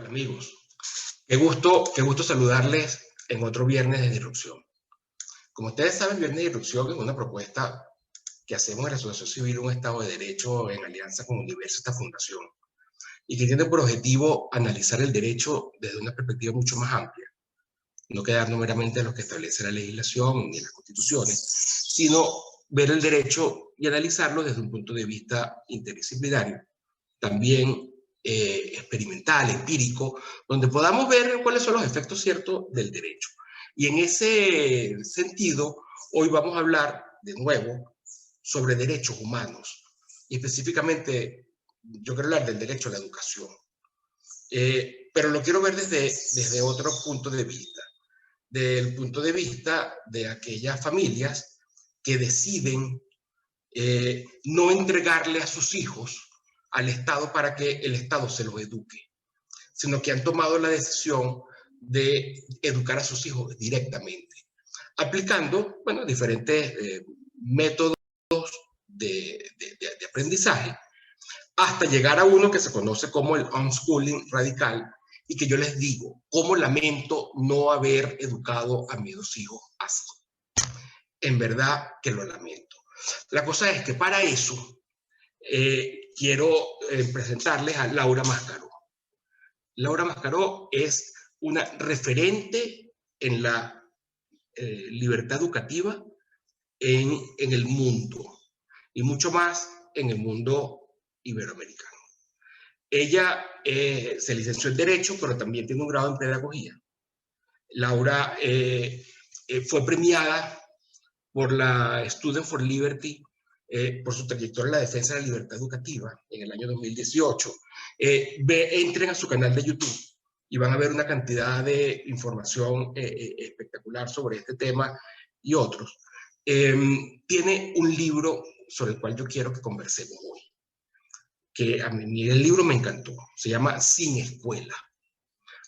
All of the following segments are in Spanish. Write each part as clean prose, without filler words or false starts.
Amigos, qué gusto saludarles en otro viernes de Disrupción. Como ustedes saben, Viernes de Disrupción es una propuesta que hacemos en la Asociación Civil Un Estado de Derecho en alianza con Universo, esta fundación, y que tiene por objetivo analizar el derecho desde una perspectiva mucho más amplia, no quedarnos meramente en lo que establece la legislación ni las constituciones, sino ver el derecho y analizarlo desde un punto de vista interdisciplinario, también experimental, empírico, donde podamos ver cuáles son los efectos ciertos del derecho. Y en ese sentido, hoy vamos a hablar de nuevo sobre derechos humanos. Y específicamente, yo quiero hablar del derecho a la educación. Pero lo quiero ver desde otro punto de vista. Del punto de vista de aquellas familias que deciden no entregarle a sus hijos al Estado para que el Estado se los eduque, sino que han tomado la decisión de educar a sus hijos directamente, aplicando, bueno, diferentes métodos de aprendizaje, hasta llegar a uno que se conoce como el homeschooling radical, y que yo les digo, cómo lamento no haber educado a mis dos hijos así. En verdad que lo lamento. La cosa es que para eso quiero presentarles a Laura Mascaró. Laura Mascaró es una referente en la libertad educativa en el mundo, y mucho más en el mundo iberoamericano. Ella se licenció en Derecho, pero también tiene un grado en Pedagogía. Laura fue premiada por la Student for Liberty por su trayectoria en la defensa de la libertad educativa en el año 2018. Entren a su canal de YouTube y van a ver una cantidad de información espectacular sobre este tema y otros. Tiene un libro sobre el cual yo quiero que conversemos hoy, que a mí el libro me encantó. Se llama Sin Escuela,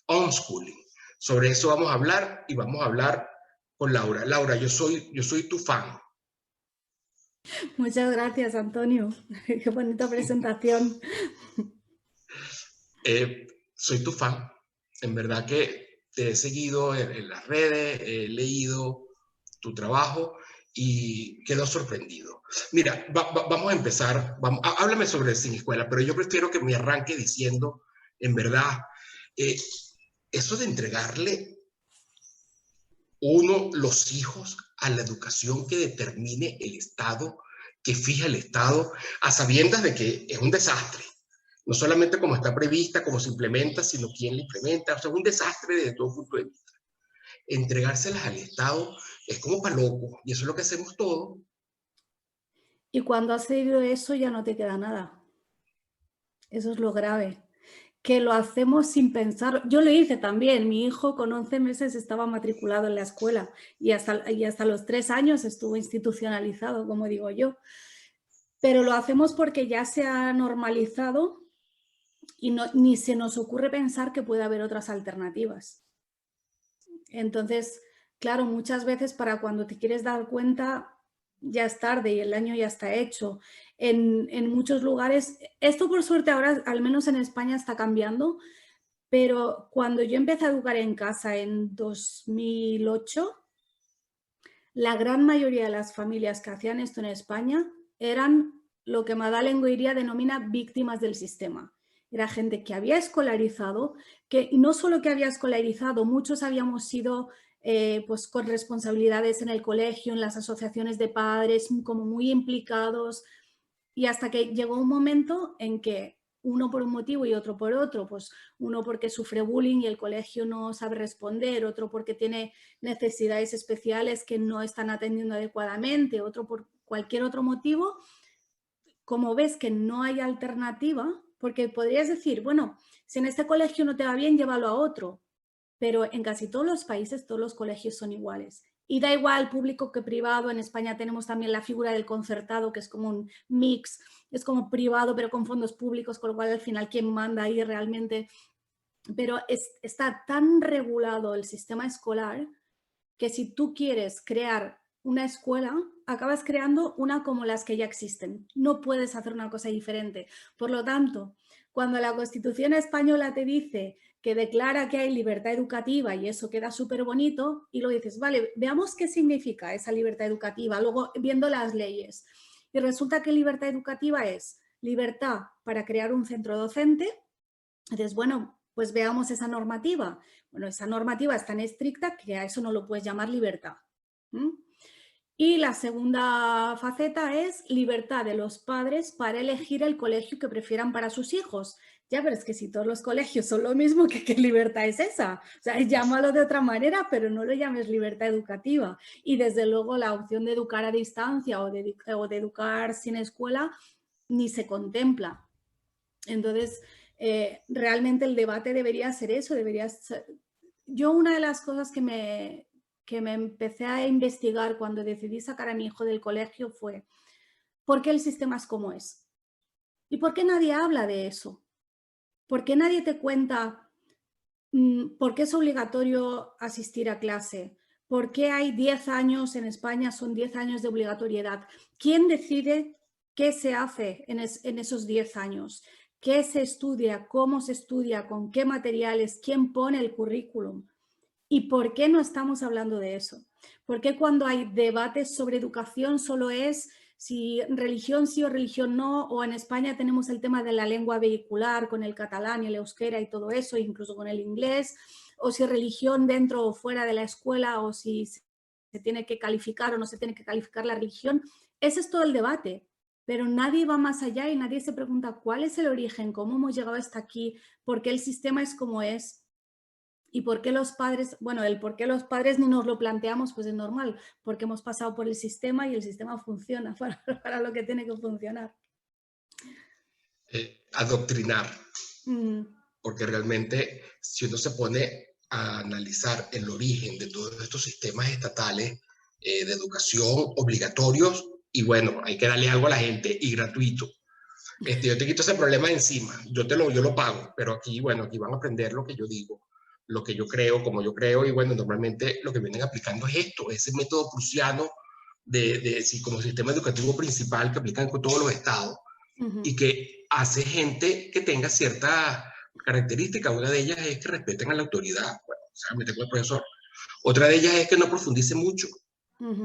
Homeschooling. Sobre eso vamos a hablar, y vamos a hablar con Laura. Laura, yo soy tu fan. Muchas gracias, Antonio. Qué bonita presentación. Soy tu fan. En verdad que te he seguido en las redes, he leído tu trabajo y quedo sorprendido. Mira, vamos a empezar. Háblame sobre Sin Escuela, pero yo prefiero que me arranque diciendo, en verdad, eso de entregarle los hijos a la educación que determine el Estado, que fija el Estado, a sabiendas de que es un desastre. No solamente como está prevista, como se implementa, sino quién la implementa. O sea, es un desastre desde todo punto de vista. Entregárselas al Estado es como para loco, y eso es lo que hacemos todos. Y cuando has cedido eso ya no te queda nada. Eso es lo grave. Que lo hacemos sin pensar. Yo lo hice también. Mi hijo con 11 meses estaba matriculado en la escuela y hasta los 3 años estuvo institucionalizado, como digo yo. Pero lo hacemos porque ya se ha normalizado y ni se nos ocurre pensar que puede haber otras alternativas. Entonces, claro, muchas veces para cuando te quieres dar cuenta ya es tarde y el daño ya está hecho. En muchos lugares, esto por suerte ahora, al menos en España, está cambiando, pero cuando yo empecé a educar en casa en 2008, la gran mayoría de las familias que hacían esto en España eran lo que Madalen Guiria denomina víctimas del sistema. Era gente que había escolarizado, que no solo que había escolarizado, muchos habíamos sido pues con responsabilidades en el colegio, en las asociaciones de padres, como muy implicados, y hasta que llegó un momento en que uno por un motivo y otro por otro, pues uno porque sufre bullying y el colegio no sabe responder, otro porque tiene necesidades especiales que no están atendiendo adecuadamente, otro por cualquier otro motivo, como ves que no hay alternativa, porque podrías decir, bueno, si en este colegio no te va bien, llévalo a otro, pero en casi todos los países todos los colegios son iguales. Y da igual público que privado. En España tenemos también la figura del concertado, que es como un mix, es como privado pero con fondos públicos, con lo cual al final quién manda ahí realmente. Pero está tan regulado el sistema escolar que si tú quieres crear una escuela, acabas creando una como las que ya existen. No puedes hacer una cosa diferente. Por lo tanto, cuando la Constitución española te dice que declara que hay libertad educativa y eso queda súper bonito y luego dices, vale, veamos qué significa esa libertad educativa, luego viendo las leyes. Y resulta que libertad educativa es libertad para crear un centro docente. Entonces, bueno, pues veamos esa normativa. Bueno, esa normativa es tan estricta que a eso no lo puedes llamar libertad. ¿Mm? Y la segunda faceta es libertad de los padres para elegir el colegio que prefieran para sus hijos. Ya, pero es que si todos los colegios son lo mismo, ¿qué libertad es esa? O sea, llámalo de otra manera, pero no lo llames libertad educativa. Y desde luego la opción de educar a distancia o de educar sin escuela ni se contempla. Entonces, realmente el debate debería ser eso, debería ser... Yo una de las cosas que me empecé a investigar cuando decidí sacar a mi hijo del colegio fue ¿por qué el sistema es como es? ¿Y por qué nadie habla de eso? ¿Por qué nadie te cuenta por qué es obligatorio asistir a clase? ¿Por qué hay 10 años en España, son 10 años de obligatoriedad? ¿Quién decide qué se hace en esos 10 años? ¿Qué se estudia? ¿Cómo se estudia? ¿Con qué materiales? ¿Quién pone el currículum? ¿Y por qué no estamos hablando de eso? ¿Por qué cuando hay debates sobre educación solo es si religión sí o religión no? O en España tenemos el tema de la lengua vehicular con el catalán y el euskera y todo eso, incluso con el inglés. O si religión dentro o fuera de la escuela, o si se tiene que calificar o no se tiene que calificar la religión. Ese es todo el debate. Pero nadie va más allá y nadie se pregunta cuál es el origen, cómo hemos llegado hasta aquí, por qué el sistema es como es. ¿Y por qué los padres? Bueno, el por qué los padres ni nos lo planteamos, pues es normal, porque hemos pasado por el sistema y el sistema funciona para lo que tiene que funcionar. Adoctrinar, Mm. porque realmente si uno se pone a analizar el origen de todos estos sistemas estatales de educación obligatorios, y bueno, hay que darle algo a la gente y gratuito. Yo te quito ese problema de encima, yo lo pago, pero aquí, bueno, aquí van a aprender lo que yo digo, lo que yo creo, como yo creo, y bueno, normalmente lo que vienen aplicando es esto, ese método prusiano como sistema educativo principal que aplican con todos los estados y que hace gente que tenga ciertas características. Una de ellas es que respeten a la autoridad, bueno, o sea, me tengo el profesor. Otra de ellas es que no profundice mucho,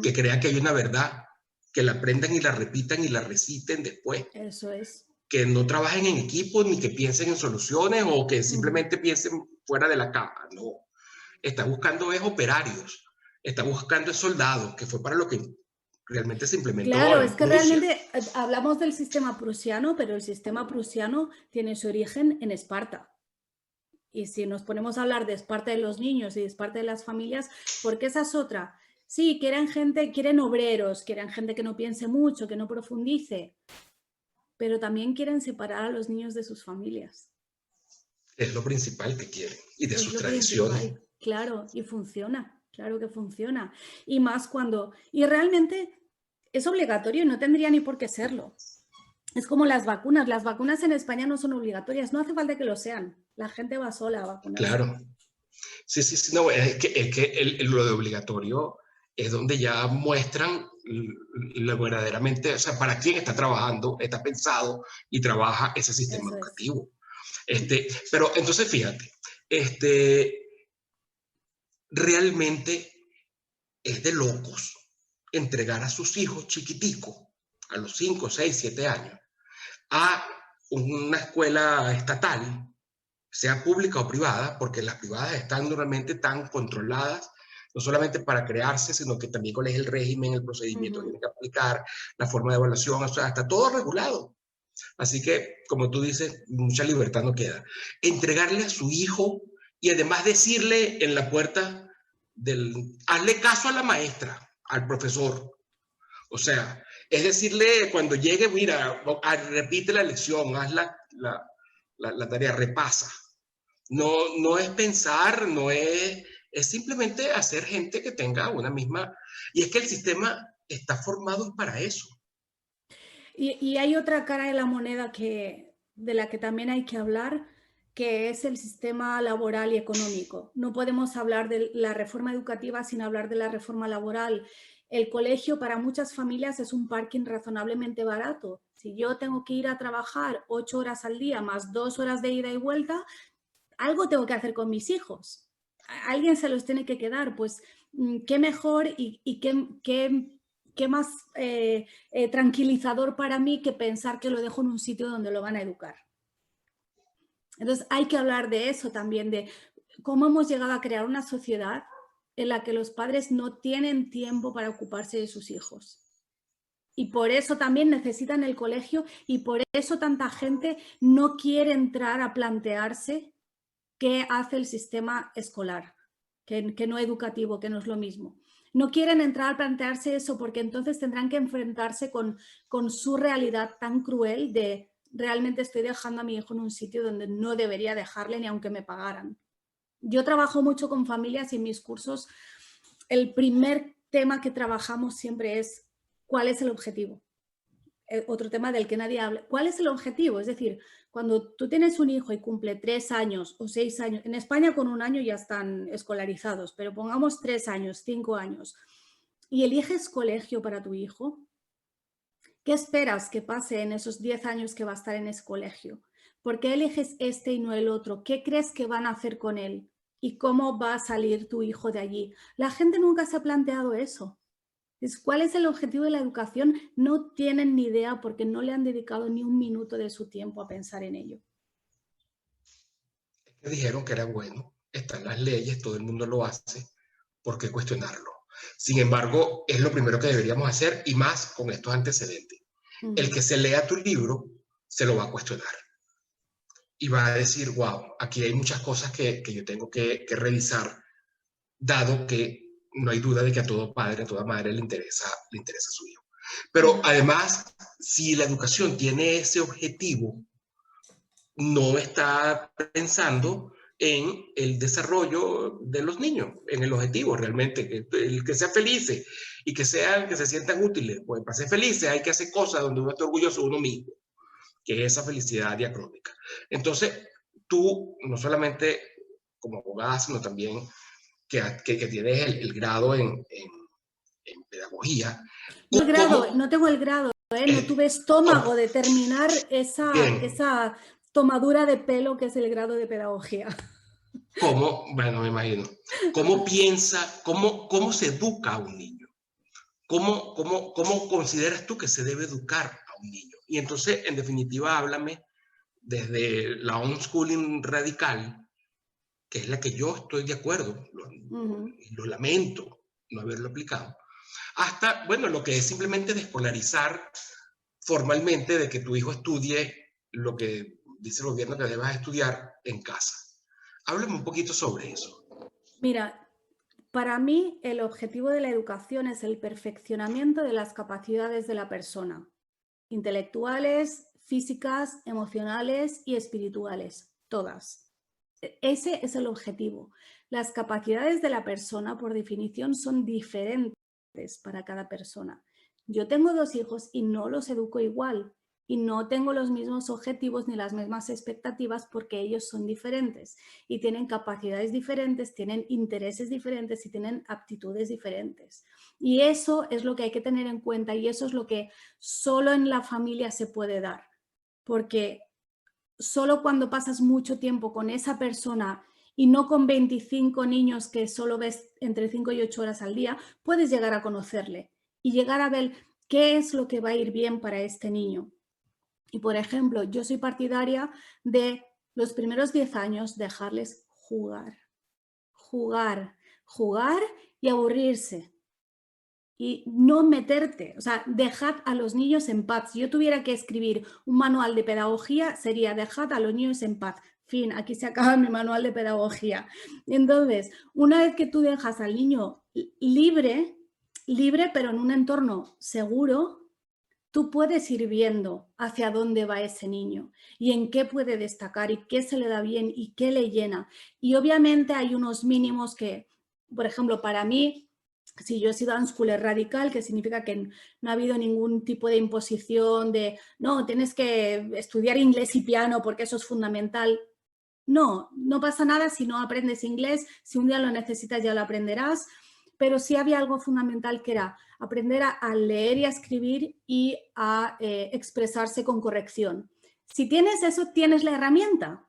que crean que hay una verdad, que la aprendan y la repitan y la reciten después. Eso es. Que no trabajen en equipo ni que piensen en soluciones o que simplemente piensen fuera de la cama. No, está buscando es operarios, está buscando es soldados, que fue para lo que realmente se implementó Claro, en es que Prusia. realmente hablamos del sistema prusiano, pero el sistema prusiano tiene su origen en Esparta. Y si nos ponemos a hablar de Esparta de los niños y de Esparta de las familias, porque esa es otra. Sí, quieren obreros, quieren gente que no piense mucho, que no profundice, pero también quieren separar a los niños de sus familias. Es lo principal que quieren y de Es sus lo tradiciones. principal, claro, y funciona, claro que funciona. Y más cuando, y realmente es obligatorio y no tendría ni por qué serlo. Es como las vacunas en España no son obligatorias, no hace falta que lo sean, la gente va sola a vacunarse. Claro. Sí, sí, sí, no, es que lo de obligatorio es donde ya muestran lo verdaderamente, o sea, para quién está trabajando, está pensado y trabaja ese sistema Eso es. educativo. Pero entonces fíjate, realmente es de locos entregar a sus hijos chiquiticos, a los 5, 6, 7 años, a una escuela estatal, sea pública o privada, porque las privadas están normalmente tan controladas, no solamente para crearse, sino que también cuál es el régimen, el procedimiento que tienen que aplicar, la forma de evaluación, o sea, está todo regulado. Así que, como tú dices, mucha libertad no queda. Entregarle a su hijo y además decirle en la puerta hazle caso a la maestra, al profesor. O sea, es decirle cuando llegue, mira, repite la lección, haz la tarea, repasa. No es pensar, es simplemente hacer gente que tenga una misma... Y es que el sistema está formado para eso. Y hay otra cara de la moneda de la que también hay que hablar, que es el sistema laboral y económico. No podemos hablar de la reforma educativa sin hablar de la reforma laboral. El colegio para muchas familias es un parking razonablemente barato. Si yo tengo que ir a trabajar 8 horas al día más 2 horas de ida y vuelta, algo tengo que hacer con mis hijos. Alguien se los tiene que quedar, pues qué mejor y qué más tranquilizador para mí que pensar que lo dejo en un sitio donde lo van a educar. Entonces hay que hablar de eso también, de cómo hemos llegado a crear una sociedad en la que los padres no tienen tiempo para ocuparse de sus hijos. Y por eso también necesitan el colegio y por eso tanta gente no quiere entrar a plantearse qué hace el sistema escolar, que no educativo, que no es lo mismo. No quieren entrar a plantearse eso porque entonces tendrán que enfrentarse con su realidad tan cruel de realmente estoy dejando a mi hijo en un sitio donde no debería dejarle ni aunque me pagaran. Yo trabajo mucho con familias y en mis cursos el primer tema que trabajamos siempre es ¿cuál es el objetivo? Otro tema del que nadie habla. ¿Cuál es el objetivo? Es decir, cuando tú tienes un hijo y cumple 3 años o 6 años, en España con 1 año ya están escolarizados, pero pongamos 3 años, 5 años, y eliges colegio para tu hijo, ¿qué esperas que pase en esos 10 años que va a estar en ese colegio? ¿Por qué eliges este y no el otro? ¿Qué crees que van a hacer con él? ¿Y cómo va a salir tu hijo de allí? La gente nunca se ha planteado eso. ¿Cuál es el objetivo de la educación? No tienen ni idea porque no le han dedicado ni un minuto de su tiempo a pensar en ello. Es que dijeron que era bueno, están las leyes, todo el mundo lo hace, ¿por qué cuestionarlo? Sin embargo, es lo primero que deberíamos hacer y más con estos antecedentes. El que se lea tu libro se lo va a cuestionar y va a decir, wow, aquí hay muchas cosas que yo tengo que revisar, dado que no hay duda de que a todo padre, a toda madre le interesa a su hijo. Pero además, si la educación tiene ese objetivo, no está pensando en el desarrollo de los niños, en el objetivo realmente, que sean felices y que se sientan útiles. Pues para ser felices hay que hacer cosas donde uno esté orgulloso de uno mismo, que es esa felicidad diacrónica. Entonces, tú no solamente como abogada, sino también que tienes el grado en pedagogía. No tengo el grado, no tuve estómago de terminar esa tomadura de pelo que es el grado de pedagogía. Bueno, me imagino. ¿Cómo piensa, cómo se educa a un niño? ¿Cómo consideras tú que se debe educar a un niño? Y entonces, en definitiva, háblame desde la homeschooling radical, que es la que yo estoy de acuerdo, lo lamento no haberlo aplicado, hasta, bueno, lo que es simplemente desescolarizar formalmente de que tu hijo estudie lo que dice el gobierno que debas estudiar en casa. Háblame un poquito sobre eso. Mira, para mí el objetivo de la educación es el perfeccionamiento de las capacidades de la persona, intelectuales, físicas, emocionales y espirituales, todas. Ese es el objetivo. Las capacidades de la persona, por definición, son diferentes para cada persona. Yo tengo 2 hijos y no los educo igual y no tengo los mismos objetivos ni las mismas expectativas porque ellos son diferentes y tienen capacidades diferentes, tienen intereses diferentes y tienen aptitudes diferentes. Y eso es lo que hay que tener en cuenta y eso es lo que solo en la familia se puede dar, porque solo cuando pasas mucho tiempo con esa persona y no con 25 niños que solo ves entre 5 y 8 horas al día, puedes llegar a conocerle y llegar a ver qué es lo que va a ir bien para este niño. Y, por ejemplo, yo soy partidaria de los primeros 10 años dejarles jugar, jugar, jugar y aburrirse. Y no meterte, o sea, dejad a los niños en paz. Si yo tuviera que escribir un manual de pedagogía, sería dejad a los niños en paz. Fin, aquí se acaba mi manual de pedagogía. Entonces, una vez que tú dejas al niño libre, pero en un entorno seguro, tú puedes ir viendo hacia dónde va ese niño y en qué puede destacar y qué se le da bien y qué le llena. Y obviamente hay unos mínimos que, por ejemplo, para mí, si yo he sido unschooler radical, que significa que no ha habido ningún tipo de imposición de, no, tienes que estudiar inglés y piano porque eso es fundamental. No, no pasa nada si no aprendes inglés, si un día lo necesitas ya lo aprenderás, pero sí había algo fundamental que era aprender a leer y a escribir y a expresarse con corrección. Si tienes eso, tienes la herramienta.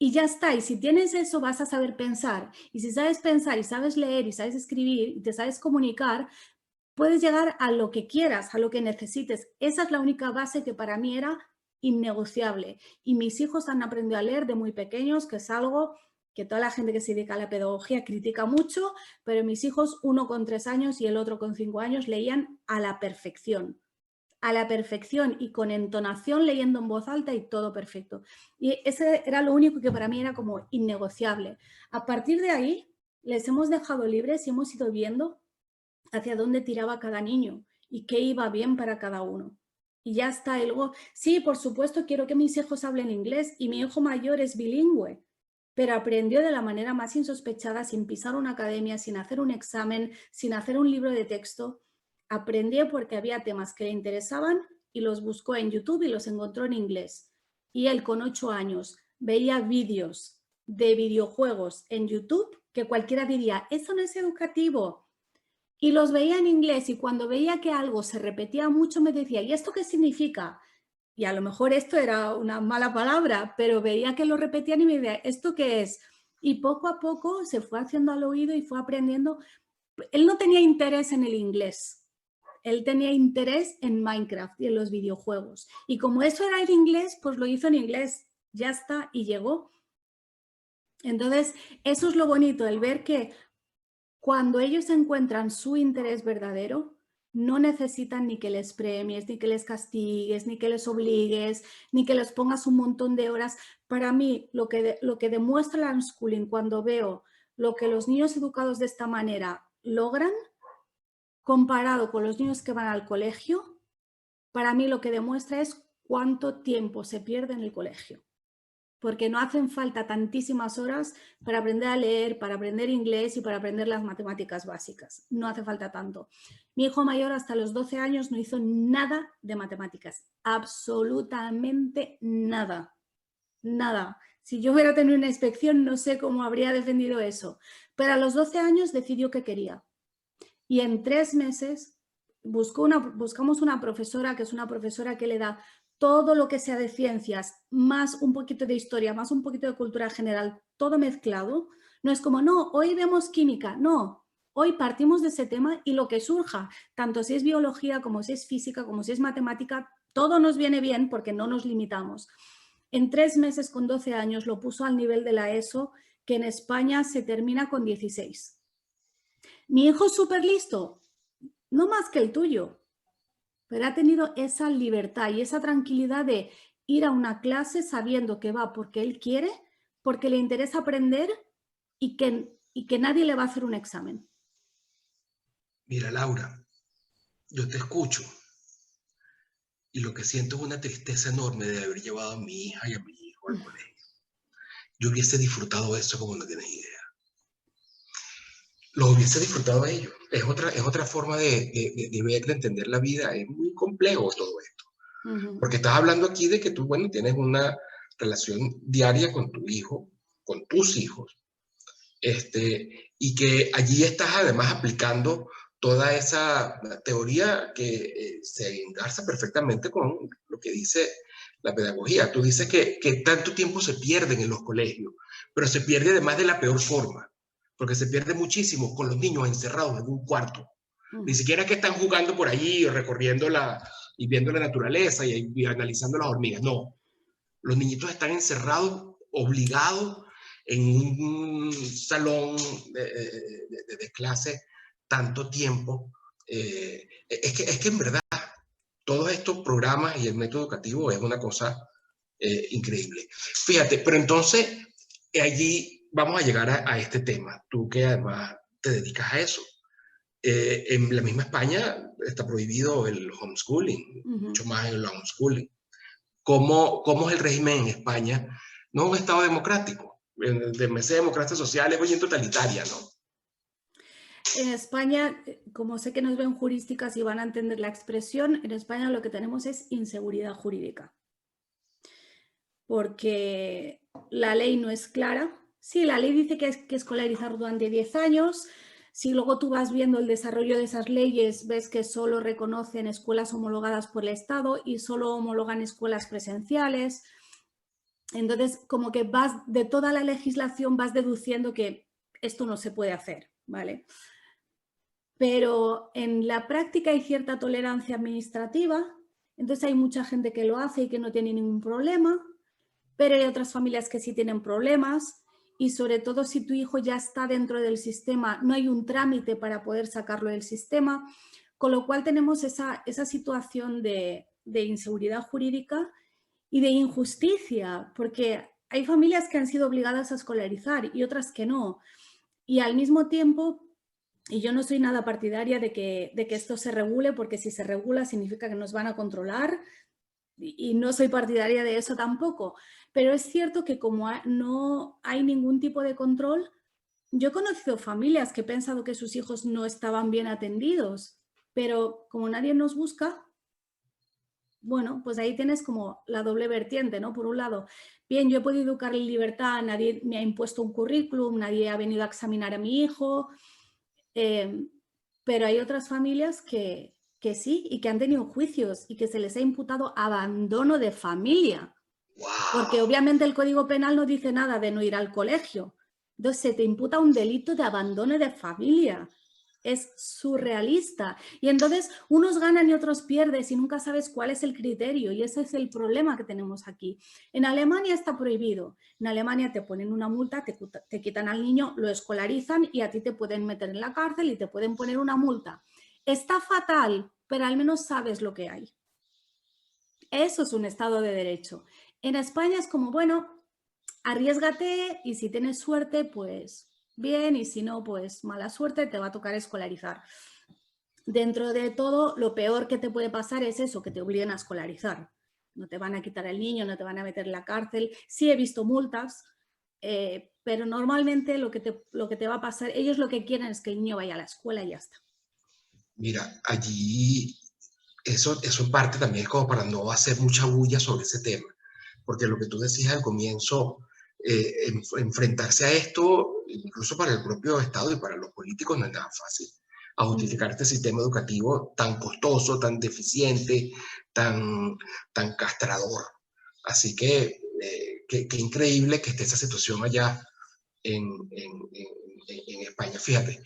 Y ya está, y si tienes eso vas a saber pensar. Y si sabes pensar y sabes leer y sabes escribir y te sabes comunicar, puedes llegar a lo que quieras, a lo que necesites. Esa es la única base que para mí era innegociable. Y mis hijos han aprendido a leer de muy pequeños, que es algo que toda la gente que se dedica a la pedagogía critica mucho, pero mis hijos, uno con 3 años y el otro con 5 años, leían a la perfección y con entonación, leyendo en voz alta y todo perfecto. Y ese era lo único que para mí era como innegociable. A partir de ahí, les hemos dejado libres y hemos ido viendo hacia dónde tiraba cada niño y qué iba bien para cada uno. Y ya está. Y luego, sí, por supuesto, quiero que mis hijos hablen inglés y mi hijo mayor es bilingüe, pero aprendió de la manera más insospechada, sin pisar una academia, sin hacer un examen, sin hacer un libro de texto. Aprendió porque había temas que le interesaban y los buscó en YouTube y los encontró en inglés. Y él con 8 años veía vídeos de videojuegos en YouTube que cualquiera diría, eso no es educativo. Y los veía en inglés y cuando veía que algo se repetía mucho me decía, ¿y esto qué significa? Y a lo mejor esto era una mala palabra, pero veía que lo repetían y me decía, ¿esto qué es? Y poco a poco se fue haciendo al oído y fue aprendiendo. Él no tenía interés en el inglés, él tenía interés en Minecraft y en los videojuegos. Y como eso era el inglés, pues lo hizo en inglés, ya está, y llegó. Entonces, eso es lo bonito, el ver que cuando ellos encuentran su interés verdadero, no necesitan ni que les premies, ni que les castigues, ni que les obligues, ni que les pongas un montón de horas. Para mí, lo que demuestra el unschooling cuando veo lo que los niños educados de esta manera logran, comparado con los niños que van al colegio, para mí lo que demuestra es cuánto tiempo se pierde en el colegio. Porque no hacen falta tantísimas horas para aprender a leer, para aprender inglés y para aprender las matemáticas básicas. No hace falta tanto. Mi hijo mayor hasta los 12 años no hizo nada de matemáticas, absolutamente nada, nada. Si yo hubiera tenido una inspección, no sé cómo habría defendido eso. Pero a los 12 años decidió que quería. Y en 3 meses buscamos una profesora, que es una profesora que le da todo lo que sea de ciencias, más un poquito de historia, más un poquito de cultura general, todo mezclado. No es como, no, hoy vemos química, no. Hoy partimos de ese tema y lo que surja, tanto si es biología, como si es física, como si es matemática, todo nos viene bien porque no nos limitamos. En 3 meses, con 12 años, lo puso al nivel de la ESO, que en España se termina con 16. Mi hijo es súper listo, no más que el tuyo, pero ha tenido esa libertad y esa tranquilidad de ir a una clase sabiendo que va porque él quiere, porque le interesa aprender y que nadie le va a hacer un examen. Mira, Laura, yo te escucho y lo que siento es una tristeza enorme de haber llevado a mi hija y a mi hijo al colegio. Yo hubiese disfrutado eso como no tienes idea. Lo hubiese disfrutado a ellos. Es otra forma de ver, de entender la vida. Es muy complejo todo esto. Porque estás hablando aquí de que tú, bueno, tienes una relación diaria con tu hijo, con tus hijos, y que allí estás además aplicando toda esa teoría que se engarza perfectamente con lo que dice la pedagogía. Tú dices que tanto tiempo se pierde en los colegios, pero se pierde además de la peor forma, porque se pierde muchísimo con los niños encerrados en un cuarto. Ni siquiera que están jugando por allí o recorriendo y viendo la naturaleza y analizando las hormigas. No, los niñitos están encerrados, obligados en un salón de clase tanto tiempo. Es que en verdad todos estos programas y el método educativo es una cosa increíble. Fíjate, pero entonces allí vamos a llegar a este tema, tú que además te dedicas a eso. En la misma España está prohibido el homeschooling, mucho más en el homeschooling. ¿Cómo es el régimen en España? No es un Estado democrático. De mesa de democracia social es bien totalitaria, ¿no? En España, como sé que nos ven jurísticas y van a entender la expresión, en España lo que tenemos es inseguridad jurídica. Porque la ley no es clara. Sí, la ley dice que hay que escolarizar durante 10 años. Si luego tú vas viendo el desarrollo de esas leyes, ves que solo reconocen escuelas homologadas por el Estado y solo homologan escuelas presenciales. Entonces, como que vas, de toda la legislación vas deduciendo que esto no se puede hacer, ¿vale? Pero en la práctica hay cierta tolerancia administrativa, entonces hay mucha gente que lo hace y que no tiene ningún problema, pero hay otras familias que sí tienen problemas y sobre todo si tu hijo ya está dentro del sistema, no hay un trámite para poder sacarlo del sistema, con lo cual tenemos esa situación de inseguridad jurídica y de injusticia, porque hay familias que han sido obligadas a escolarizar y otras que no. Y al mismo tiempo, y yo no soy nada partidaria de que esto se regule, porque si se regula significa que nos van a controlar, y no soy partidaria de eso tampoco, pero es cierto que como no hay ningún tipo de control, yo he conocido familias que he pensado que sus hijos no estaban bien atendidos, pero como nadie nos busca, bueno, pues ahí tienes como la doble vertiente, ¿no? Por un lado, bien, yo he podido educar en libertad, nadie me ha impuesto un currículum, nadie ha venido a examinar a mi hijo, pero hay otras familias que sí y que han tenido juicios y que se les ha imputado abandono de familia. ¡Wow! Porque obviamente el Código Penal no dice nada de no ir al colegio. Entonces se te imputa un delito de abandono de familia. Es surrealista. Y entonces unos ganan y otros pierdes y nunca sabes cuál es el criterio. Y ese es el problema que tenemos aquí. En Alemania está prohibido. En Alemania te ponen una multa, te quitan al niño, lo escolarizan y a ti te pueden meter en la cárcel y te pueden poner una multa. Está fatal, pero al menos sabes lo que hay. Eso es un Estado de Derecho. En España es como, bueno, arriésgate y si tienes suerte, pues bien, y si no, pues mala suerte, te va a tocar escolarizar. Dentro de todo, lo peor que te puede pasar es eso, que te obliguen a escolarizar. No te van a quitar el niño, no te van a meter en la cárcel. Sí he visto multas, pero normalmente lo que te va a pasar, ellos lo que quieren es que el niño vaya a la escuela y ya está. Mira, allí eso en parte también es como para no hacer mucha bulla sobre ese tema, porque lo que tú decías al comienzo, enfrentarse a esto, incluso para el propio Estado y para los políticos, no es nada fácil. A justificar este sistema educativo tan costoso, tan deficiente, tan castrador. Así que, qué increíble que esté esa situación allá en España. Fíjate,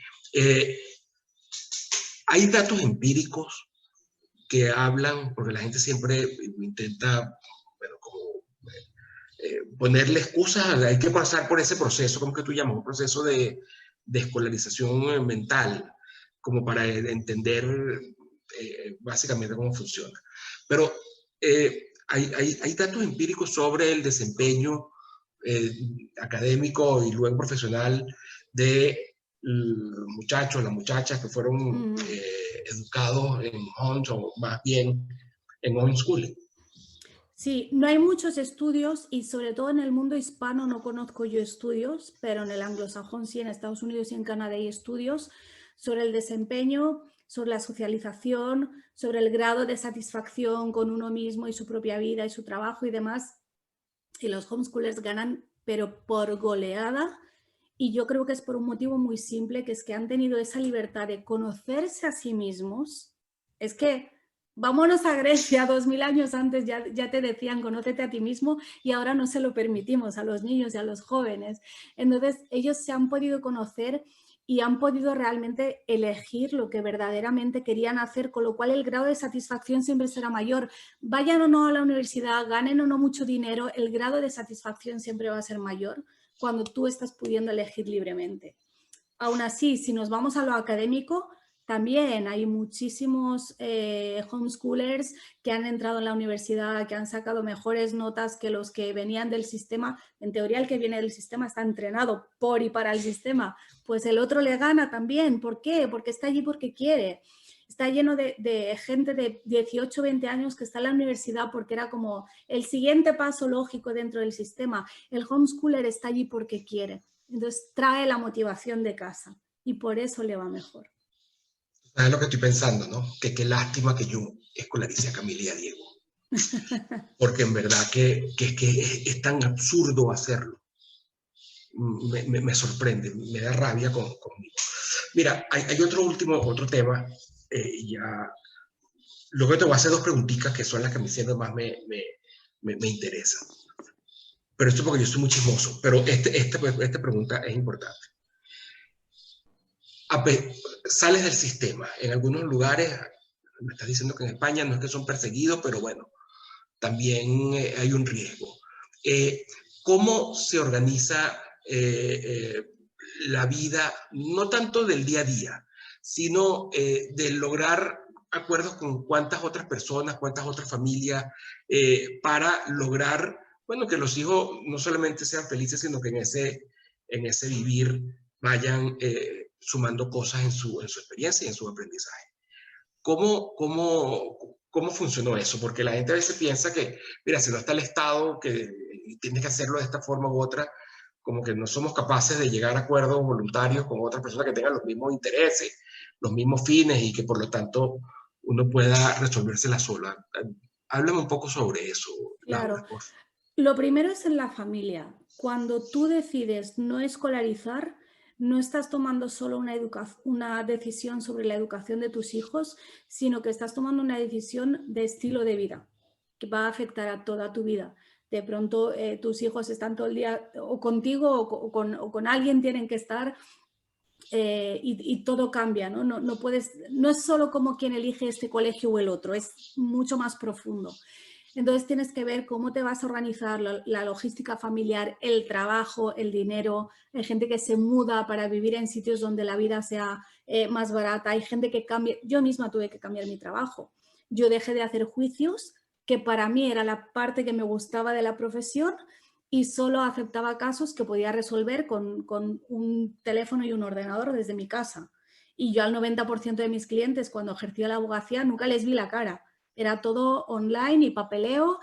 hay datos empíricos que hablan, porque la gente siempre intenta, bueno, como ponerle excusas, hay que pasar por ese proceso, como que tú llamas, un proceso de escolarización mental, como para entender básicamente cómo funciona. Pero hay datos empíricos sobre el desempeño académico y luego profesional de los muchachos, las muchachas que fueron educados en homes o más bien en homeschooling. Sí, no hay muchos estudios y sobre todo en el mundo hispano no conozco yo estudios, pero en el anglosajón sí, en Estados Unidos y en Canadá hay estudios sobre el desempeño, sobre la socialización, sobre el grado de satisfacción con uno mismo y su propia vida y su trabajo y demás. Y los homeschoolers ganan, pero por goleada. Y yo creo que es por un motivo muy simple, que es que han tenido esa libertad de conocerse a sí mismos. Es que vámonos a Grecia, 2000 años antes ya te decían conócete a ti mismo y ahora no se lo permitimos a los niños y a los jóvenes. Entonces ellos se han podido conocer y han podido realmente elegir lo que verdaderamente querían hacer, con lo cual el grado de satisfacción siempre será mayor. Vayan o no a la universidad, ganen o no mucho dinero, el grado de satisfacción siempre va a ser mayor cuando tú estás pudiendo elegir libremente. Aún así, si nos vamos a lo académico, también hay muchísimos homeschoolers que han entrado en la universidad, que han sacado mejores notas que los que venían del sistema. En teoría, el que viene del sistema está entrenado por y para el sistema. Pues el otro le gana también. ¿Por qué? Porque está allí porque quiere. Está lleno de gente de 18, 20 años que está en la universidad porque era como el siguiente paso lógico dentro del sistema. El homeschooler está allí porque quiere. Entonces trae la motivación de casa y por eso le va mejor. ¿Sabes lo que estoy pensando, no? Que qué lástima que yo escolarice a Camila y a Diego. Porque en verdad que es tan absurdo hacerlo. Me sorprende, me da rabia conmigo. Mira, hay otro tema, ya. Luego te voy a hacer dos preguntitas que son las que a mí siempre más me interesan. pero esto porque yo soy muy chismoso, pero esta pregunta es importante. Sales del sistema, en algunos lugares, me estás diciendo que en España no es que son perseguidos, pero bueno, también hay un riesgo. ¿Cómo se organiza la vida, no tanto del día a día, sino de lograr acuerdos con cuántas otras personas, cuántas otras familias, para lograr, bueno, que los hijos no solamente sean felices, sino que en ese vivir vayan sumando cosas en su experiencia y en su aprendizaje? ¿Cómo funcionó eso? Porque la gente a veces piensa que, mira, si no está el Estado, que tiene que hacerlo de esta forma u otra, como que no somos capaces de llegar a acuerdos voluntarios con otras personas que tengan los mismos intereses, los mismos fines y que por lo tanto uno pueda resolvérsela sola. Háblame un poco sobre eso, Claro. Laura, por favor. Lo primero es en la familia. Cuando tú decides no escolarizar, no estás tomando solo una decisión sobre la educación de tus hijos, sino que estás tomando una decisión de estilo de vida que va a afectar a toda tu vida. De pronto tus hijos están todo el día o contigo o con alguien, tienen que estar y todo cambia, ¿no? No es solo como quien elige este colegio o el otro, es mucho más profundo. Entonces tienes que ver cómo te vas a organizar la logística familiar, el trabajo, el dinero. Hay gente que se muda para vivir en sitios donde la vida sea más barata. Hay gente que cambia. Yo misma tuve que cambiar mi trabajo. Yo dejé de hacer juicios, que para mí era la parte que me gustaba de la profesión, y solo aceptaba casos que podía resolver con un teléfono y un ordenador desde mi casa. Y yo al 90% de mis clientes, cuando ejercía la abogacía, nunca les vi la cara. Era todo online y papeleo,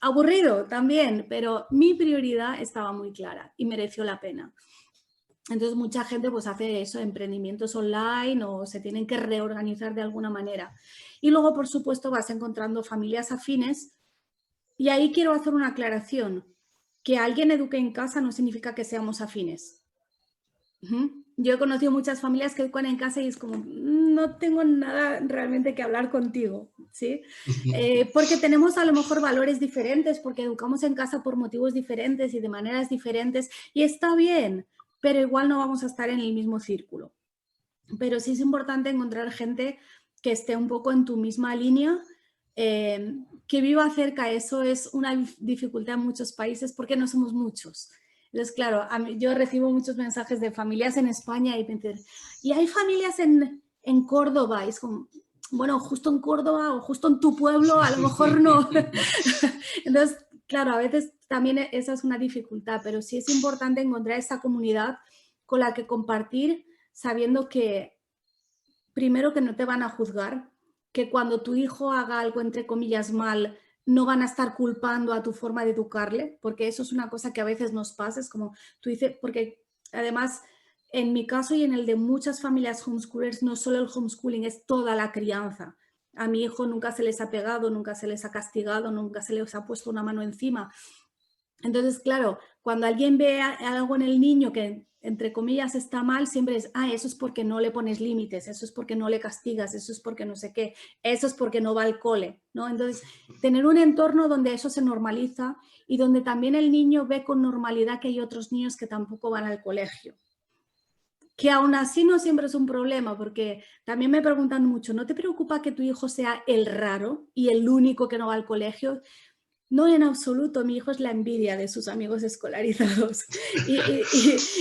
aburrido también, pero mi prioridad estaba muy clara y mereció la pena. Entonces mucha gente pues hace eso, emprendimientos online o se tienen que reorganizar de alguna manera. Y luego, por supuesto, vas encontrando familias afines y ahí quiero hacer una aclaración. Que alguien eduque en casa no significa que seamos afines. Yo he conocido muchas familias que educan en casa y es como, no tengo nada realmente que hablar contigo, ¿sí? Porque tenemos a lo mejor valores diferentes, porque educamos en casa por motivos diferentes y de maneras diferentes, y está bien, pero igual no vamos a estar en el mismo círculo. Pero sí es importante encontrar gente que esté un poco en tu misma línea, que viva cerca. Eso es una dificultad en muchos países porque no somos muchos. Entonces, claro, yo recibo muchos mensajes de familias en España y me dicen, ¿y hay familias en Córdoba? Y es como, bueno, justo en Córdoba o justo en tu pueblo, a lo mejor no. Entonces, claro, a veces también esa es una dificultad, pero sí es importante encontrar esa comunidad con la que compartir, sabiendo que, primero, que no te van a juzgar, que cuando tu hijo haga algo, entre comillas, mal, no van a estar culpando a tu forma de educarle, porque eso es una cosa que a veces nos pasa, es como tú dices, porque además en mi caso y en el de muchas familias homeschoolers, no solo el homeschooling, es toda la crianza. A mi hijo nunca se les ha pegado, nunca se les ha castigado, nunca se les ha puesto una mano encima. Entonces, claro, cuando alguien ve algo en el niño que, entre comillas, está mal, siempre es, eso es porque no le pones límites, eso es porque no le castigas, eso es porque no sé qué, eso es porque no va al cole, ¿no? Entonces, tener un entorno donde eso se normaliza y donde también el niño ve con normalidad que hay otros niños que tampoco van al colegio. Que aún así no siempre es un problema, porque también me preguntan mucho, ¿no te preocupa que tu hijo sea el raro y el único que no va al colegio? No, en absoluto. Mi hijo es la envidia de sus amigos escolarizados.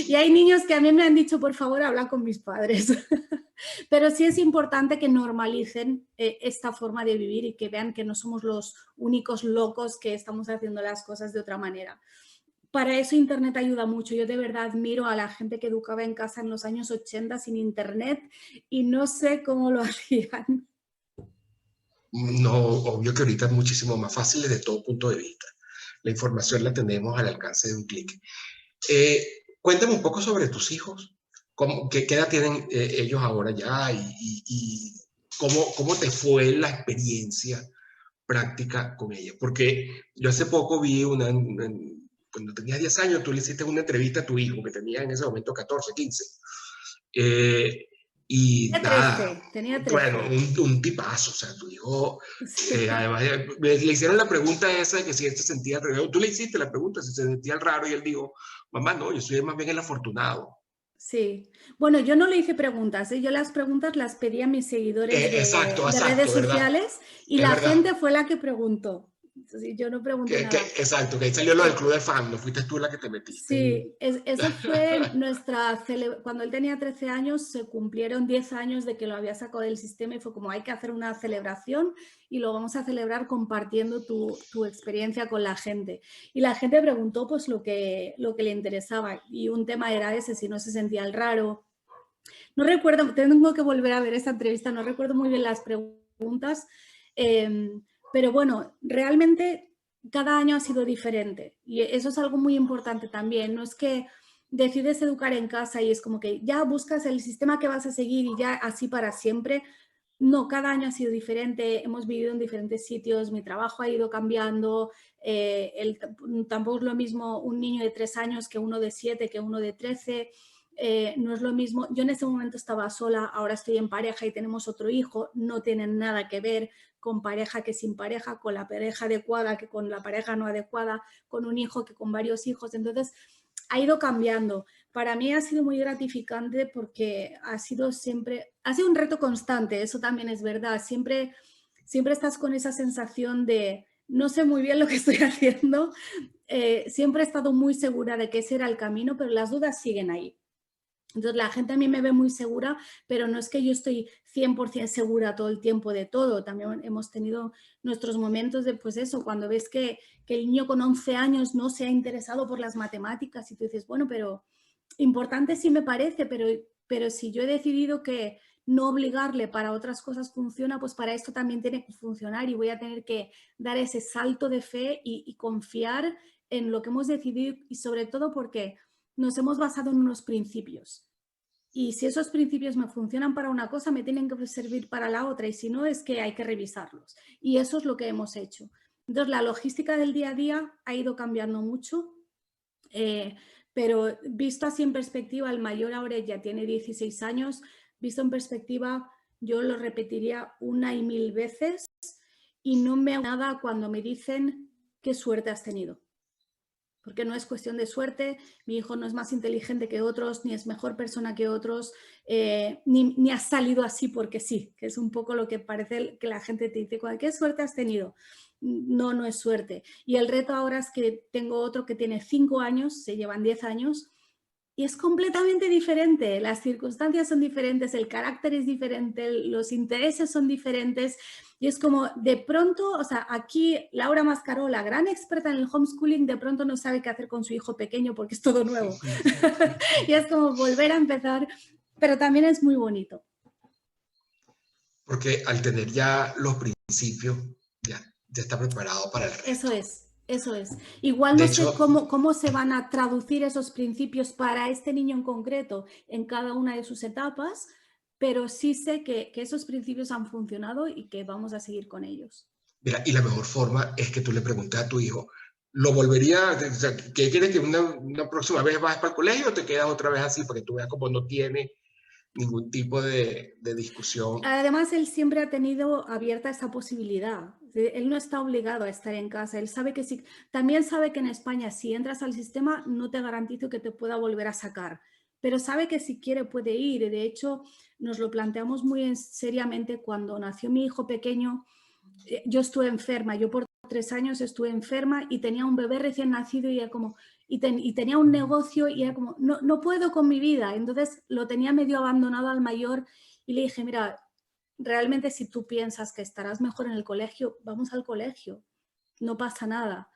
Y hay niños que a mí me han dicho, por favor, habla con mis padres. Pero sí es importante que normalicen esta forma de vivir y que vean que no somos los únicos locos que estamos haciendo las cosas de otra manera. Para eso Internet ayuda mucho. Yo de verdad admiro a la gente que educaba en casa en los años 80 sin Internet y no sé cómo lo hacían. No, obvio que ahorita es muchísimo más fácil desde todo punto de vista. La información la tenemos al alcance de un clic. Cuéntame un poco sobre tus hijos. ¿Qué edad tienen ellos ahora ya? Y cómo te fue la experiencia práctica con ellos? Porque yo hace poco vi cuando tenías 10 años, tú le hiciste una entrevista a tu hijo, que tenía en ese momento 14, 15. Y nada, Tenía bueno, 13. un tipazo, o sea, tu hijo, Sí, además, le hicieron la pregunta esa de que si él se sentía raro, tú le hiciste la pregunta si se sentía raro y él dijo, mamá, no, yo soy más bien el afortunado. sí. Bueno, yo no le hice preguntas, ¿eh? Yo las preguntas las pedí a mis seguidores Exacto, de redes exacto, ¿verdad? sociales y Es la verdad. gente fue la que preguntó. Entonces, yo no pregunté nada. Exacto, que ahí salió lo del Sí. club de fan, no fuiste tú la que te metiste en... Sí, eso fue cuando él tenía 13 años, se cumplieron 10 años de que lo había sacado del sistema y fue como hay que hacer una celebración y lo vamos a celebrar compartiendo tu experiencia con la gente. Y la gente preguntó pues lo que le interesaba y un tema era ese, si no se sentía el raro. No recuerdo, tengo que volver a ver esa entrevista, no recuerdo muy bien las preguntas, pero bueno, realmente cada año ha sido diferente y eso es algo muy importante también. No es que decides educar en casa y es como que ya buscas el sistema que vas a seguir y ya así para siempre. No, cada año ha sido diferente, hemos vivido en diferentes sitios, mi trabajo ha ido cambiando, tampoco es lo mismo un niño de 3 años que uno de 7, que uno de 13. No es lo mismo, yo en ese momento estaba sola, ahora estoy en pareja y tenemos otro hijo, no tienen nada que ver con pareja que sin pareja, con la pareja adecuada que con la pareja no adecuada, con un hijo que con varios hijos, entonces ha ido cambiando. Para mí ha sido muy gratificante porque ha sido un reto constante, eso también es verdad, siempre estás con esa sensación de no sé muy bien lo que estoy haciendo, siempre he estado muy segura de que ese era el camino, pero las dudas siguen ahí. Entonces la gente a mí me ve muy segura, pero no es que yo estoy 100% segura todo el tiempo de todo. También hemos tenido nuestros momentos de, pues eso, cuando ves que el niño con 11 años no se ha interesado por las matemáticas y tú dices, bueno, pero importante sí me parece, pero si yo he decidido que no obligarle para otras cosas funciona, pues para esto también tiene que funcionar y voy a tener que dar ese salto de fe y confiar en lo que hemos decidido y sobre todo porque nos hemos basado en unos principios. Y si esos principios me funcionan para una cosa, me tienen que servir para la otra. Y si no, es que hay que revisarlos. Y eso es lo que hemos hecho. Entonces, la logística del día a día ha ido cambiando mucho. Pero visto así en perspectiva, el mayor ahora ya tiene 16 años. Visto en perspectiva, yo lo repetiría 1 y 1000 veces. Y no me hago nada cuando me dicen qué suerte has tenido. Porque no es cuestión de suerte, mi hijo no es más inteligente que otros, ni es mejor persona que otros, ni ha salido así porque sí, que es un poco lo que parece que la gente te dice, ¿qué suerte has tenido? No, no es suerte. Y el reto ahora es que tengo otro que tiene 5 años, se llevan 10 años, y es completamente diferente, las circunstancias son diferentes, el carácter es diferente, los intereses son diferentes y es como de pronto, o sea, aquí Laura Mascaró, la gran experta en el homeschooling, de pronto no sabe qué hacer con su hijo pequeño porque es todo nuevo. Y es como volver a empezar, pero también es muy bonito. Porque al tener ya los principios, ya está preparado para el resto. Eso es. Eso es. Igual De no hecho, sé cómo se van a traducir esos principios para este niño en concreto en cada una de sus etapas, pero sí sé que esos principios han funcionado y que vamos a seguir con ellos. mira, y la mejor forma es que tú le preguntes a tu hijo, ¿lo volvería, o sea, qué quieres que una próxima vez vas para el colegio o te quedas otra vez así? Porque tú veas como no tiene ningún tipo de discusión. Además, él siempre ha tenido abierta esa posibilidad. Él no está obligado a estar en casa. Él sabe que sí. También sabe que en España, si entras al sistema, no te garantizo que te pueda volver a sacar. Pero sabe que si quiere puede ir. De hecho, nos lo planteamos muy seriamente cuando nació mi hijo pequeño. Yo estuve enferma. Yo por 3 años estuve enferma y tenía un bebé recién nacido y era como... Y tenía un negocio y era como, no puedo con mi vida. Entonces lo tenía medio abandonado al mayor y le dije, mira, realmente si tú piensas que estarás mejor en el colegio, vamos al colegio, no pasa nada.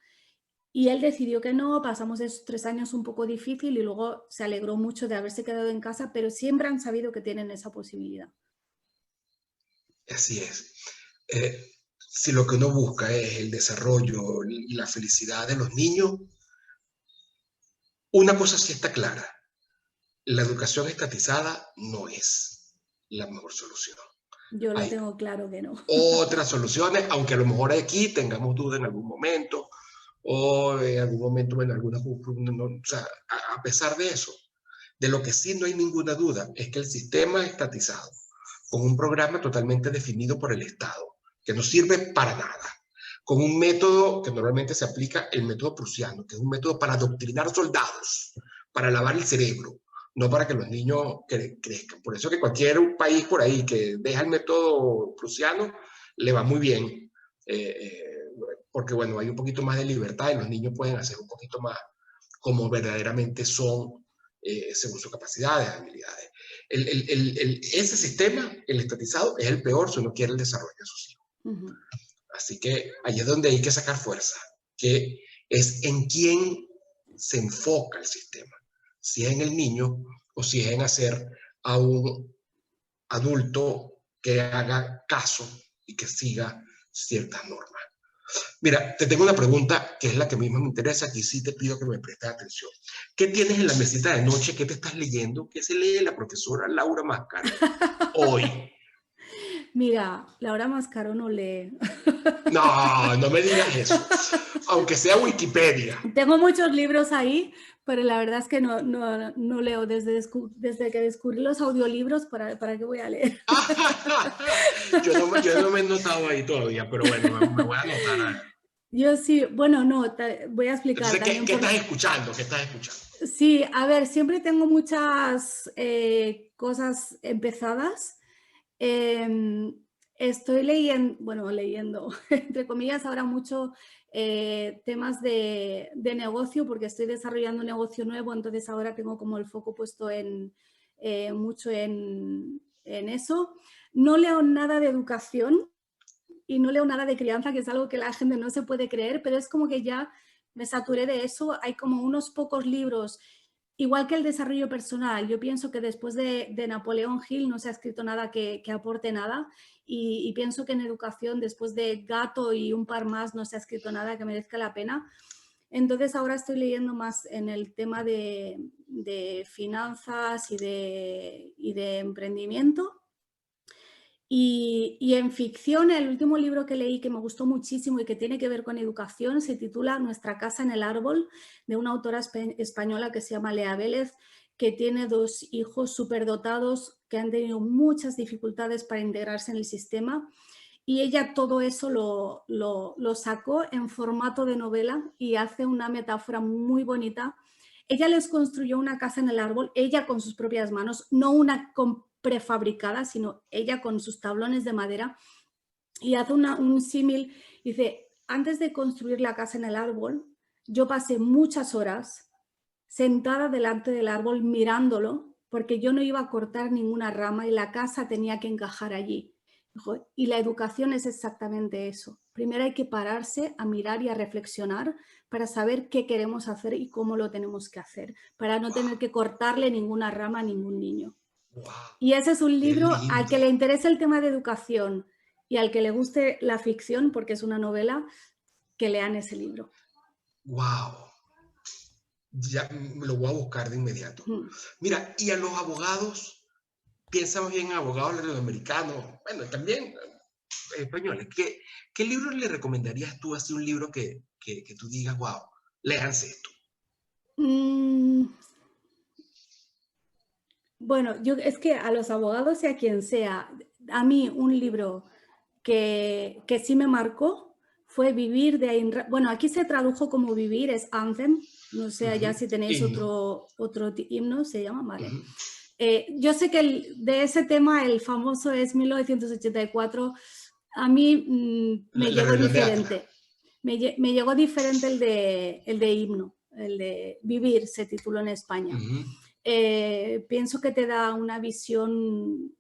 Y él decidió que no, pasamos esos 3 años un poco difícil y luego se alegró mucho de haberse quedado en casa, pero siempre han sabido que tienen esa posibilidad. Así es. Si lo que uno busca es el desarrollo y la felicidad de los niños, una cosa sí está clara, la educación estatizada no es la mejor solución. Yo lo Hay tengo claro que no. otras soluciones, aunque a lo mejor aquí tengamos duda en algún momento, o en algún momento en alguna, o sea, a pesar de eso, De lo que sí no hay ninguna duda es que el sistema estatizado, con un programa totalmente definido por el Estado, que no sirve para nada, con un método que normalmente se aplica, el método prusiano, que es un método para adoctrinar soldados, para lavar el cerebro, no para que los niños crezcan. Por eso que cualquier país por ahí que deja el método prusiano, le va muy bien, porque bueno, hay un poquito más de libertad y los niños pueden hacer un poquito más como verdaderamente son, según sus capacidades, habilidades. Ese sistema, el estatizado, es el peor si uno quiere el desarrollo de sus hijos. Ujú. Así que ahí es donde hay que sacar fuerza, que es en quién se enfoca el sistema, si es en el niño o si es en hacer a un adulto que haga caso y que siga ciertas normas. Mira, te tengo una pregunta que es la que mismo me interesa, aquí sí te pido que me prestes atención. ¿Qué tienes en la mesita de noche? ¿Qué te estás leyendo? ¿Qué se lee la profesora Laura Mascaro hoy? Mira, Laura Mascaro no lee. No, no me digas eso. Aunque sea Wikipedia. Tengo muchos libros ahí, pero la verdad es que no leo. Desde que descubrí los audiolibros, ¿para qué voy a leer? Yo no me he notado ahí todavía, pero bueno, me voy a anotar. Yo sí, bueno, no, voy a explicar Entonces, también ¿qué por... estás escuchando? ¿Qué estás escuchando? Sí, a ver, siempre tengo muchas cosas empezadas. Estoy leyendo, entre comillas, ahora mucho temas de negocio, porque estoy desarrollando un negocio nuevo, entonces ahora tengo como el foco puesto mucho en eso. No leo nada de educación y no leo nada de crianza, que es algo que la gente no se puede creer, pero es como que ya me saturé de eso. Hay como unos pocos libros, igual que el desarrollo personal. Yo pienso que después de Napoleón Hill no se ha escrito nada que aporte nada, y pienso que en educación, después de Gato y un par más, no se ha escrito nada que merezca la pena. Entonces ahora estoy leyendo más en el tema de finanzas y de emprendimiento. Y en ficción, el último libro que leí que me gustó muchísimo y que tiene que ver con educación se titula Nuestra casa en el árbol, de una autora española que se llama Lea Vélez, que tiene 2 hijos superdotados que han tenido muchas dificultades para integrarse en el sistema, y ella todo eso lo sacó en formato de novela y hace una metáfora muy bonita. Ella les construyó una casa en el árbol, ella con sus propias manos, no una prefabricada, sino ella con sus tablones de madera, y hace un símil. Dice, antes de construir la casa en el árbol, yo pasé muchas horas sentada delante del árbol mirándolo, porque yo no iba a cortar ninguna rama y la casa tenía que encajar allí. Y la educación es exactamente eso. Primero hay que pararse a mirar y a reflexionar para saber qué queremos hacer y cómo lo tenemos que hacer, para no tener que cortarle ninguna rama a ningún niño. Wow, Y ese es un qué libro al que lindo. le interese el tema de educación y al que le guste la ficción, porque es una novela, que lean ese libro. Wow. Ya me lo voy a buscar de inmediato. Mira, y a los abogados, piensamos bien en abogados latinoamericanos, bueno, también españoles. ¿Qué libro le recomendarías tú, así un libro que tú digas, wow, léanse esto? Bueno, es que a los abogados y a quien sea, a mí un libro que sí me marcó fue Vivir de Ayn Rand. Bueno, aquí se tradujo como Vivir, es Anthem. No sé allá si tenéis Himno. otro himno, se llama, vale. Uh-huh. Yo sé que de ese tema, el famoso es 1984. A mí me llegó diferente. Me llegó diferente el de Himno, el de Vivir, se tituló en España. Pienso que te da una visión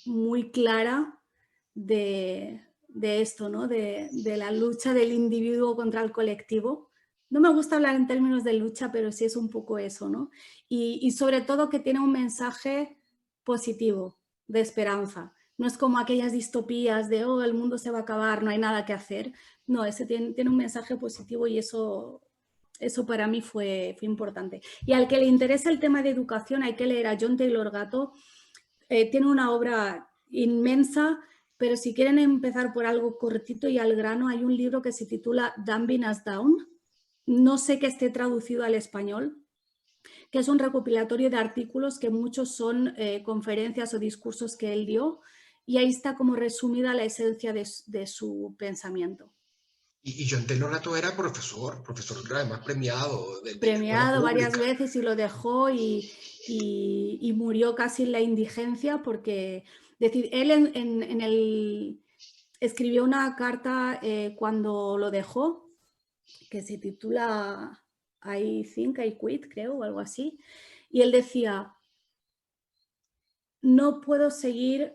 muy clara de esto, ¿no? De la lucha del individuo contra el colectivo. No me gusta hablar en términos de lucha, pero sí es un poco eso, ¿no? Y sobre todo que tiene un mensaje positivo, de esperanza. No es como aquellas distopías de, oh, el mundo se va a acabar, no hay nada que hacer. No, ese tiene un mensaje positivo, y eso para mí fue importante. Y al que le interese el tema de educación, hay que leer a John Taylor Gatto. Tiene una obra inmensa, pero si quieren empezar por algo cortito y al grano, hay un libro que se titula Dumbing Us Down. No sé que esté traducido al español, que es un recopilatorio de artículos que muchos son conferencias o discursos que él dio, y ahí está como resumida la esencia de su pensamiento. Y John Taylor Gatto era profesor además premiado de la escuela Premiado varias pública. veces y lo dejó y murió casi en la indigencia porque, decir, él escribió una carta cuando lo dejó, que se titula I Think I Quit, creo, o algo así, y él decía: no puedo seguir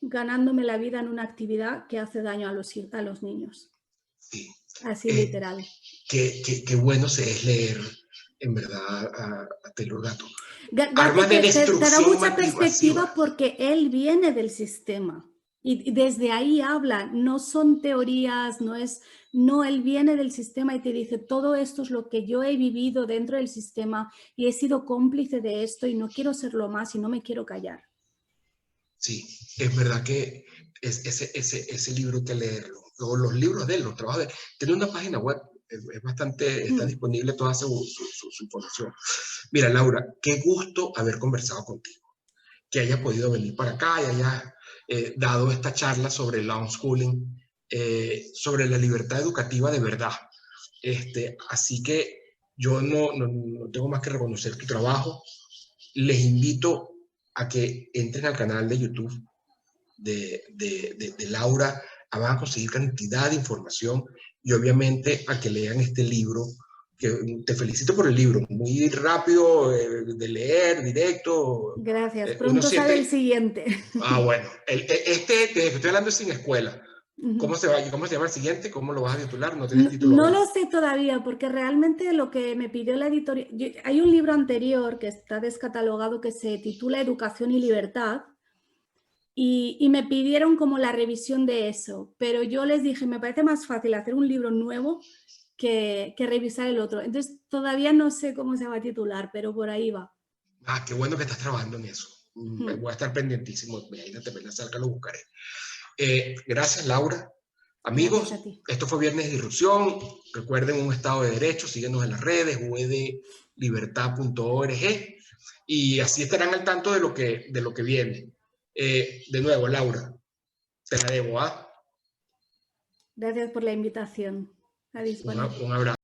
ganándome la vida en una actividad que hace daño a los niños. Sí. Así literal. Qué bueno se es leer, en verdad, a Taylor Gatto. Gatto Armas de te da destrucción mucha perspectiva masiva. porque él viene del sistema y desde ahí habla, no son teorías, no, él viene del sistema y te dice, todo esto es lo que yo he vivido dentro del sistema y he sido cómplice de esto y no quiero serlo más y no me quiero callar. Sí, es verdad que ese libro hay que leerlo. O los libros de él, los trabajos de él. Tiene una página web, es bastante, está disponible toda su información. Mira, Laura, qué gusto haber conversado contigo. Que hayas podido venir para acá y hayas dado esta charla sobre el homeschooling, sobre la libertad educativa de verdad. Así que yo no tengo más que reconocer tu trabajo. Les invito a que entren al canal de YouTube de Laura, van a conseguir cantidad de información y obviamente a que lean este libro, que te felicito por el libro, muy rápido de leer, directo. Gracias, Uno pronto sale el siente, siguiente. bueno, que estoy hablando sin escuela. ¿Cómo se llama el siguiente? ¿Cómo lo vas a titular? No tienes título No aún. lo sé todavía, porque realmente lo que me pidió la editorial... Hay un libro anterior que está descatalogado que se titula Educación y Libertad y me pidieron como la revisión de eso, pero yo les dije, me parece más fácil hacer un libro nuevo que revisar el otro. Entonces todavía no sé cómo se va a titular, pero por ahí va. Qué bueno que estás trabajando en eso. Voy a estar pendientísimo. Ahí te ven cerca, lo buscaré. Gracias, Laura. Gracias Amigos, a ti. esto fue Viernes de Disrupción. Recuerden un Estado de Derecho, síguenos en las redes, udlibertad.org, y así estarán al tanto de lo que viene. De nuevo, Laura, te la debo, ¿ah? Gracias por la invitación. A disponer. Un abrazo.